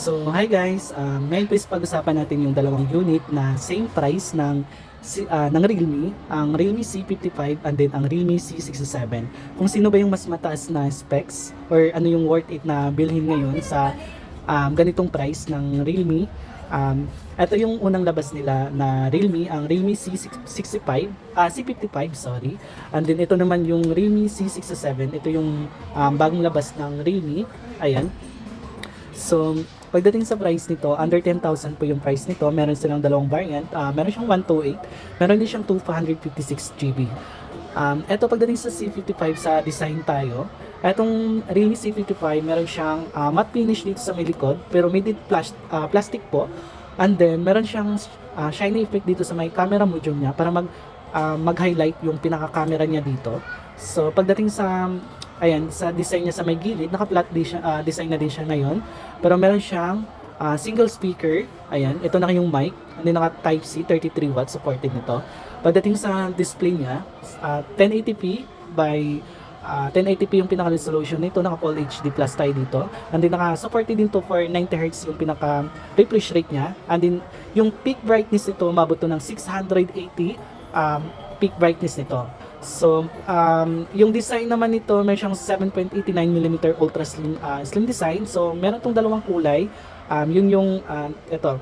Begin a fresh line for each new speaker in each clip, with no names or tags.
So, hi guys, ngayon po is pag-usapan natin yung dalawang unit na same price ng Realme, ang Realme C55 and then ang Realme C67. Kung sino ba yung mas mataas na specs or ano yung worth it na bilhin ngayon sa ganitong price ng Realme. Ito yung unang labas nila na Realme, ang Realme C55, sorry. And then ito naman yung Realme C67, ito yung bagong labas ng Realme. Ayan. So, pagdating sa price nito, under 10,000 po yung price nito. Meron silang dalawang variant. Meron siyang 128, meron din siyang 256 GB. Ito pagdating sa C55 sa design tayo. Etong Realme C55, meron siyang matte finish dito sa may likod, pero made in plastic po. And then, meron siyang shiny effect dito sa may camera module niya para mag-highlight yung pinaka-camera niya dito. So, pagdating sa sa design niya sa may gilid, naka-flat design na din siya ngayon. Pero meron siyang single speaker. Ayan, ito na yung mic. Hindi naka Type-C, 33 watts supported nito. Pagdating sa display niya, 1080p by 1080p yung pinaka-resolution nito, naka Full HD Plus tayo dito. And then naka-supported din to for 90Hz yung pinaka-refresh rate niya. And then yung peak brightness nito, umabot to ng 680 peak brightness nito. So, yung design naman nito, may siyang 7.89mm ultra slim design. So, meron tong dalawang kulay. Yun yung, ito,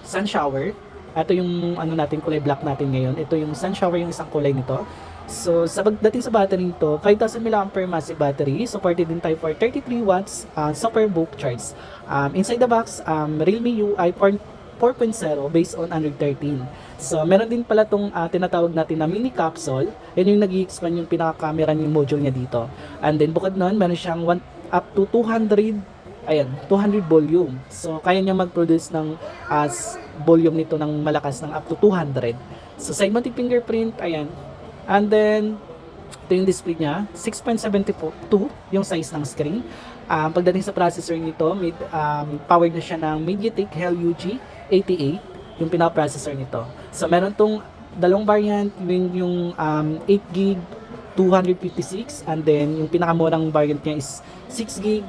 sun shower. Ito yung natin, kulay black natin ngayon. Ito yung sun shower, yung isang kulay nito. So, sa pagdating sa battery nito, 5,000 mAh massive battery. Supported din tayo for 33 watts super book charge. Inside the box, Realme UI 4.0 based on Android 13. So, meron din pala itong tinatawag natin na mini capsule. Yan yung nag-i-expand yung pinaka-camera yung module niya dito. And then, bukod nun, meron siyang up to 200 volume. So, kaya niya mag-produce ng volume nito ng malakas ng up to 200. So, segmented fingerprint, ayan. And then, ito yung display niya, 6.72 yung size ng screen. Pagdating sa processor nito, powered na siya ng MediaTek Helio G88, yung pinaka-processor nito. So, meron tong dalawang variant, yung 8GB 256, and then yung pinakamurang variant niya is 6GB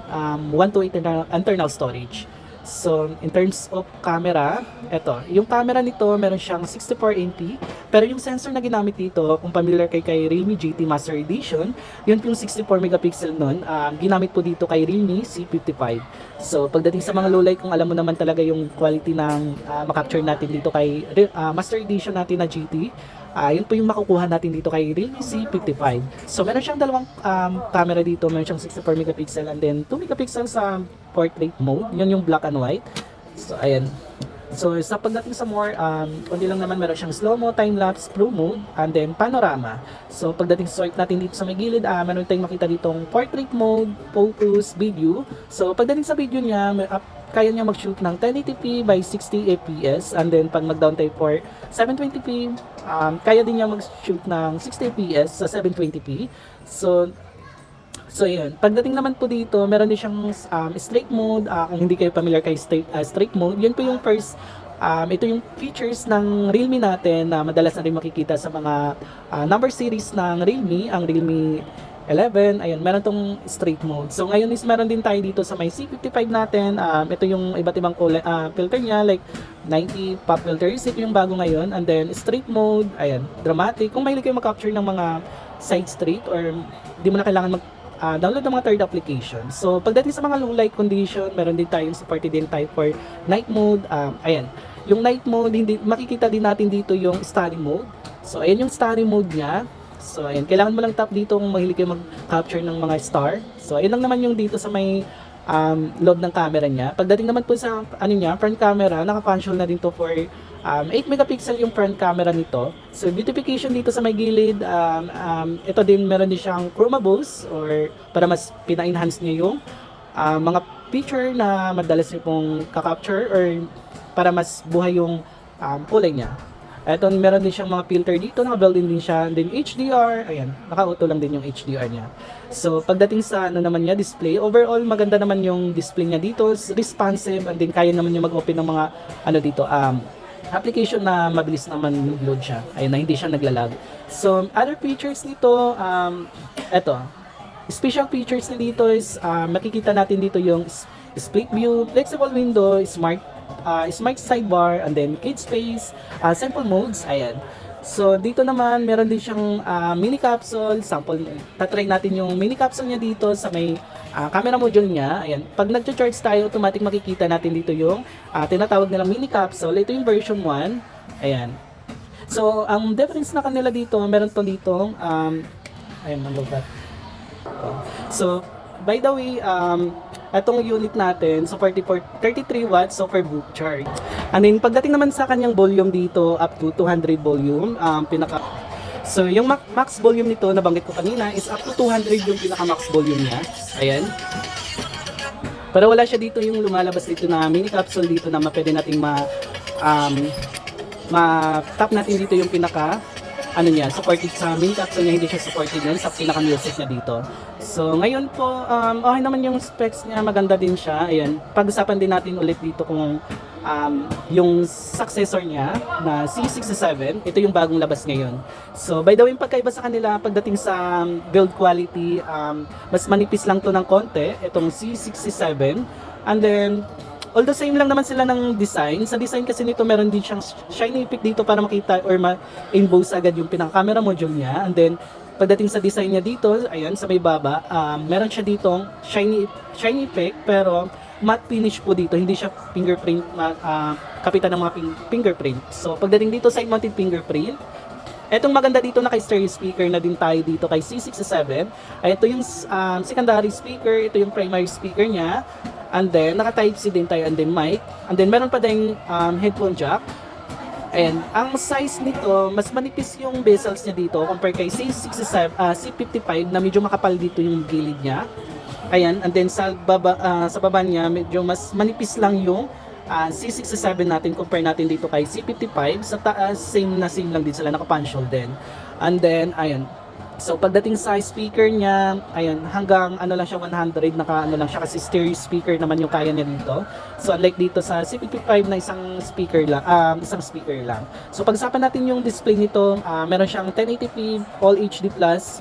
128 internal storage. So, in terms of camera, eto, yung camera nito, meron siyang 64MP, pero yung sensor na ginamit dito, kung familiar kay Realme GT Master Edition, yun yung 64 megapixel nun, ginamit po dito kay Realme C55. So, pagdating sa mga low light, kung alam mo naman talaga yung quality ng makapture natin dito kay Master Edition natin na GT, yun po yung makukuha natin dito kay Realme C55. So, meron siyang dalawang camera dito. Meron siyang 64 megapixel and then 2 megapixel sa portrait mode. Yun yung black and white. So, ayan. So, sa pagdating sa more, kundi lang naman meron siyang slow-mo, time-lapse, pro mode, and then panorama. So, pagdating sa swipe natin dito sa may gilid, meron tayong makita ditong portrait mode, focus, video. So, pagdating sa video niya, kaya niya mag-shoot ng 1080p by 60 fps, and then pag mag-down tayo for 720p, kaya din niya mag-shoot ng 60 fps sa 720p. So yun. Pagdating naman po dito, meron din siyang straight mode. Kung hindi kayo familiar kay straight mode, yun po yung first ito yung features ng Realme natin na madalas na rin makikita sa mga number series ng Realme, ang Realme 11, ayun, meron tong straight mode. So ngayon is meron din tayo dito sa may C55 natin. Ito yung iba't ibang filter niya, like 90 pop filters, ito yung bago ngayon. And then straight mode, ayan, dramatic. Kung mahilig kayo mag-capture ng mga side street or di mo na kailangan download ng mga third application. So pagdating sa mga low light condition, meron din tayong supported din tayo for night mode. Ayan, yung night mode, makikita din natin dito yung study mode. So ayan yung study mode niya. So, ayan. Kailangan mo lang tap dito kung mahilig kayo mag-capture ng mga star. So, ayun lang naman yung dito sa may loob ng camera niya. Pagdating naman po sa front camera, naka-function na din to for 8 megapixel yung front camera nito. So, beautification dito sa may gilid. Ito din, meron din siyang chroma boost or para mas pina-enhance niya yung mga picture na madalas niyo pong ka-capture or para mas buhay yung kulay niya. Eto, meron din siyang mga filter dito, naka-built-in din siya. And then HDR, ayan, naka-auto lang din yung HDR niya. So, pagdating sa naman niya, display, overall maganda naman yung display niya dito, responsive, and then kaya naman yung mag-open ng mga dito, application na mabilis naman load siya. Ayun na, hindi siya naglalag. So, other features nito, eto, special features na dito is makikita natin dito yung split view, flexible window, smart sidebar, and then kid space, simple modes, ayan. So dito naman meron din siyang mini capsule, sample, tatry natin yung mini capsule niya dito sa may camera module niya. Ayan, pag nagcha-charge tayo, automatic makikita natin dito yung tinatawag nilang mini capsule. Ito yung version 1. Ayan. So ang difference na kanila dito, meron to dito ayan, mag-lobat. So by the way, itong unit natin, so 33 watts super boot charge. And then pagdating naman sa kanyang volume dito, up to 200 volume, so yung max volume nito, nabanggit ko kanina, is up to 200 yung pinaka max volume niya. Ayan. Pero wala siya dito yung lumalabas dito na mini capsule dito na pwede nating ma-tap natin dito yung pinaka supported sa mini capsule niya, hindi siya supported yan sa pinaka music niya dito. So ngayon po, okay naman yung specs niya, maganda din siya. Ayan, pag-usapan din natin ulit dito kung yung successor niya na C67, ito yung bagong labas ngayon. So by the way, pagkaiba sa kanila pagdating sa build quality, mas manipis lang to ng konti, itong C67. And then although same lang naman sila ng design, sa design kasi nito meron din siyang shiny peak dito para makita or ma-emboss agad yung pinaka-camera module niya. And then pagdating sa design niya dito, ayan sa may baba, meron siya ditong shiny peak pero matte finish po dito, hindi siya fingerprint, kapitan ng mga fingerprint. So pagdating dito side mounted fingerprint, etong maganda dito na kay stereo speaker na din tayo dito kay C67. Ay ito yung secondary speaker, ito yung primary speaker niya. And then, naka-type C din tayo, and then mic. And then, meron pa din headphone jack. And, ang size nito, mas manipis yung bezels niya dito compare kay C55 na medyo makapal dito yung gilid niya. Ayan, and then sa baba niya, medyo mas manipis lang yung C67 natin compare natin dito kay C55. Sa taas, same lang din sila, naka-punch hole din. And then, ayan. So pagdating sa speaker niya, ayan, hanggang lang siya 100, lang siya kasi stereo speaker naman yung kaya niya dito. So unlike dito sa C55 na isang speaker lang. So pag-usapan natin yung display nito, meron siyang 1080p All HD+,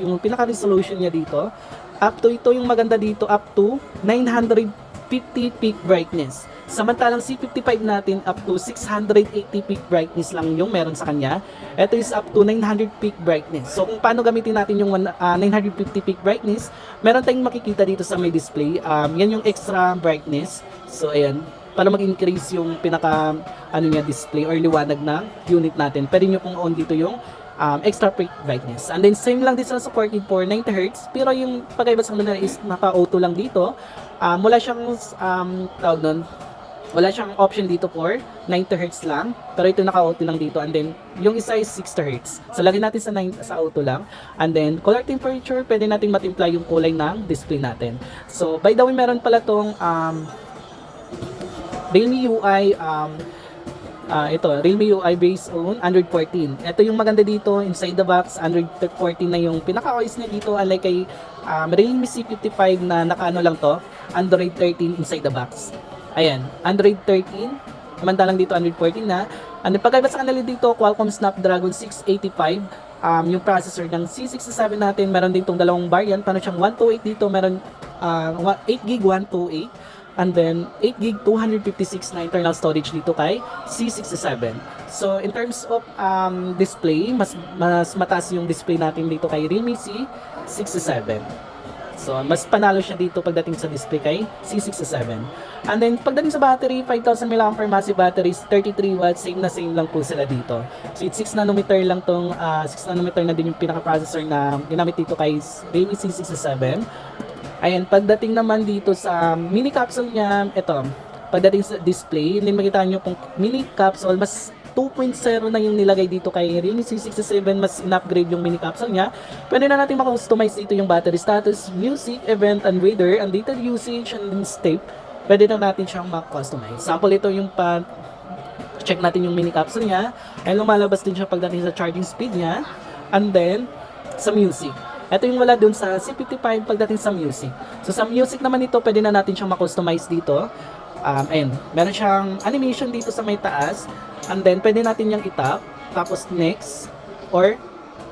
yung pinaka-resolution niya dito. Up to ito yung maganda dito, up to 950 peak brightness. Samantalang C55 natin up to 680 peak brightness lang yung meron sa kanya. Ito is up to 900 peak brightness. So kung paano gamitin natin yung 950 peak brightness, meron tayong makikita dito sa may display. Yan yung extra brightness. So ayan, para mag-increase yung pinaka display or liwanag ng unit natin. Pwede nyo pong on dito yung extra peak brightness. And then same lang din sila supported for 90Hz, pero yung pagkaiba sa kanila is naka-auto lang dito. Wala siyang wala siyang option dito for 90Hz lang, pero ito naka-auto lang dito. And then yung isa is 60Hz. So lagyan natin sa auto lang. And then color temperature, pwede natin matimpla yung kulay ng display natin. So by the way, meron pala tong Realme UI Realme UI based on Android 14. Ito yung maganda dito, inside the box, Android 14 na yung pinaka-OS niya dito, unlike kay Realme C55 na naka lang to, Android 13 inside the box. Ayan, Android 13, samantalang dito Android 14 na. And pagkaiba sa kanila dito, Qualcomm Snapdragon 685, yung processor ng C67 natin, meron din itong dalawang variant, paano siyang 128 dito, meron 8GB 128, and then 8GB 256 na internal storage dito kay C67. So in terms of display, mas mataas yung display natin dito kay Realme C67. So mas panalo siya dito pagdating sa display kay C67. And then pagdating sa battery, 5000 mAh massive batteries, 33 watts, same lang po sila dito. So it's 6 nanometer lang tong 6 nanometer na din yung pinaka-processor na ginamit dito kay Realme C67. Ayan, pagdating naman dito sa mini capsule niya, ito, pagdating sa display, hindi makita nyo kung mini capsule, mas 2.0 na yung nilagay dito kay Realme C67, mas in-upgrade yung mini capsule niya. Pwede na natin maka-customize dito yung battery status, music, event, and weather, and data usage, and step. Pwede na natin siyang maka-customize. Sample ito yung check natin yung mini capsule niya, ay lumalabas din siya pagdating sa charging speed niya, and then, sa music. Ito yung wala dun sa C55 pagdating sa music. So sa music naman ito, pwede na natin siyang ma-customize dito. And meron siyang animation dito sa may taas. And then pwede natin yung itap, tapos next, or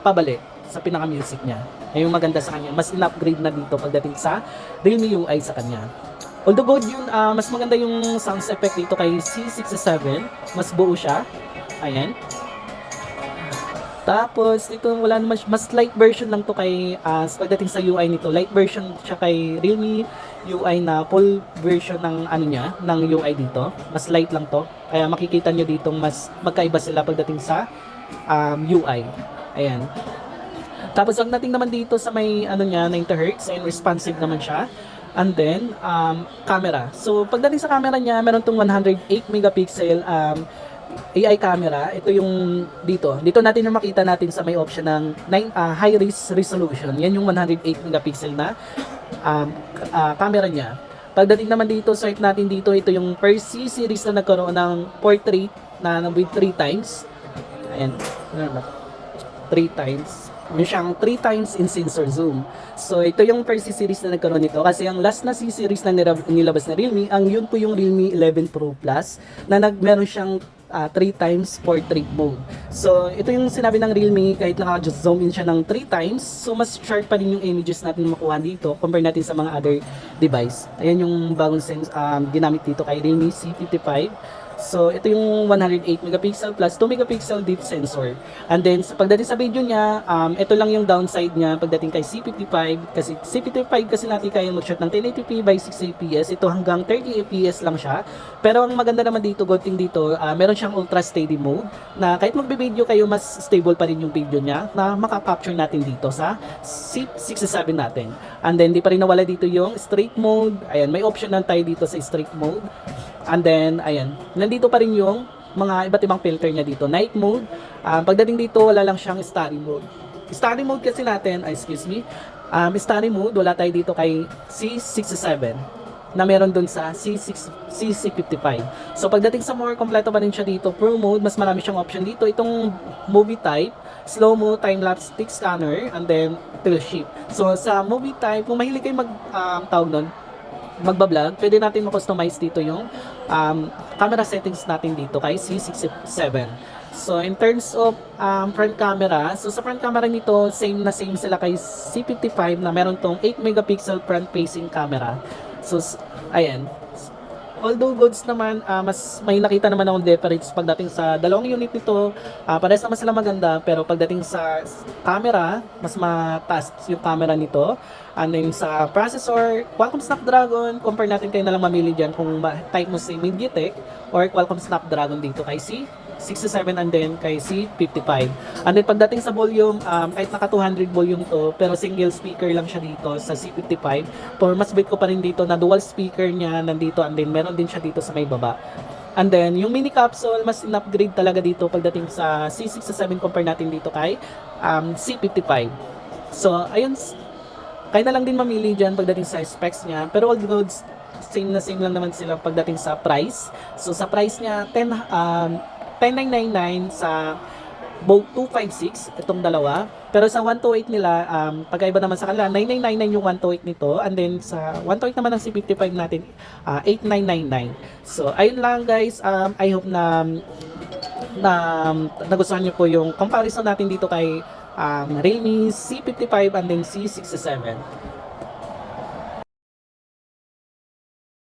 pabalik. sa pinaka-music niya. Ayun yung maganda sa kanya. Mas in-upgrade na dito pagdating sa Realme UI sa kanya. Although good yun, mas maganda yung sound effect dito kay C67. Mas buo siya. Ayan. Tapos dito wala naman mas light version lang to kay pagdating sa UI nito. Light version siya kay Realme UI na full version ng ano niya, ng UI dito. Mas light lang to. Kaya makikita nyo dito mas magkaiba sila pagdating sa UI. Ayan. Tapos pagdating naman dito sa may ano niya 90 Hz and responsive naman siya. And then camera. So pagdating sa camera niya, meron tong 108 megapixel AI camera. Ito yung dito natin na makita natin sa may option ng high resolution. Yan yung 108 megapixel na camera niya. Pagdating naman dito, swipe natin dito, ito yung per C series na nagkaroon ng portrait na with 3 times. Ayan, 3 times. May siyang 3 times in sensor zoom. So ito yung per C series na nagkaroon nito kasi ang last na C series na nilabas na Realme, yun po yung Realme 11 Pro Plus na meron siyang 3 times portrait mode. So ito yung sinabi ng Realme, kahit naka-zoom in siya ng 3 times, so mas sharp pa rin yung images natin makuha dito compare natin sa mga other device. Ayan yung bagong ginamit dito kay Realme C55. So, ito yung 108 megapixel plus 2 megapixel depth sensor. And then, pagdating sa video niya, ito lang yung downside niya pagdating kay C55. Kasi C55 kasi natin kaya mag-shoot ng 1080p by 60 fps. Ito hanggang 30 fps lang siya. Pero ang maganda naman dito, good thing dito, meron siyang ultra steady mode na kahit magbe-video kayo, mas stable pa rin yung video niya na makaka-capture natin dito sa C67 natin. And then, di pa rin nawala dito yung straight mode. Ayan, may option na tayo dito sa straight mode. And then, ayan, nandito pa rin yung mga iba't ibang filter niya dito. Night mode, pagdating dito, wala lang siyang study mode. Study mode kasi natin, study mode, wala tayo dito kay C67 na meron dun sa C55. So, pagdating sa more kompleto pa rin siya dito, Pro mode, mas marami siyang option dito. Itong movie type, slow-mo, time-lapse, stick scanner, and then tilt shift. So, sa movie type, kung mahilig kayo tawag nun, magbablog, pwede natin ma-customize dito yung camera settings natin dito kay C67. So, in terms of front camera, so sa front camera nito, same sila kay C55 na meron tong 8 megapixel front-facing camera. So, ayan. Although goods naman, mas may nakita naman akong difference pagdating sa dalawang unit nito. Parehas naman sila maganda, pero pagdating sa camera, mas mataas yung camera nito. And then sa processor, Qualcomm Snapdragon, compare natin kayo na lang mamili dyan kung type mo si MediaTek or Qualcomm Snapdragon dito kay C67 and then kay C55. And then pagdating sa volume, kahit naka 200 volume to, pero single speaker lang siya dito sa C55. For mas bit ko pa rin dito na dual speaker niya nandito and then meron din siya dito sa may baba. And then yung mini capsule, mas in-upgrade talaga dito pagdating sa C67 compare natin dito kay C55. So, ayun, kaya na lang din mamili dyan pagdating sa specs niya. Pero all goods, same lang naman sila pagdating sa price. So, sa price niya, 10,999 sa both 256, itong dalawa. Pero sa 128 nila, pagkaiba naman sa kanila, 9,999 yung 128 nito. And then sa 128 naman ng C55 natin, 8,999. So, ayun lang guys. I hope na nagustuhan nyo po yung comparison natin dito kay Realme C55 and then C67.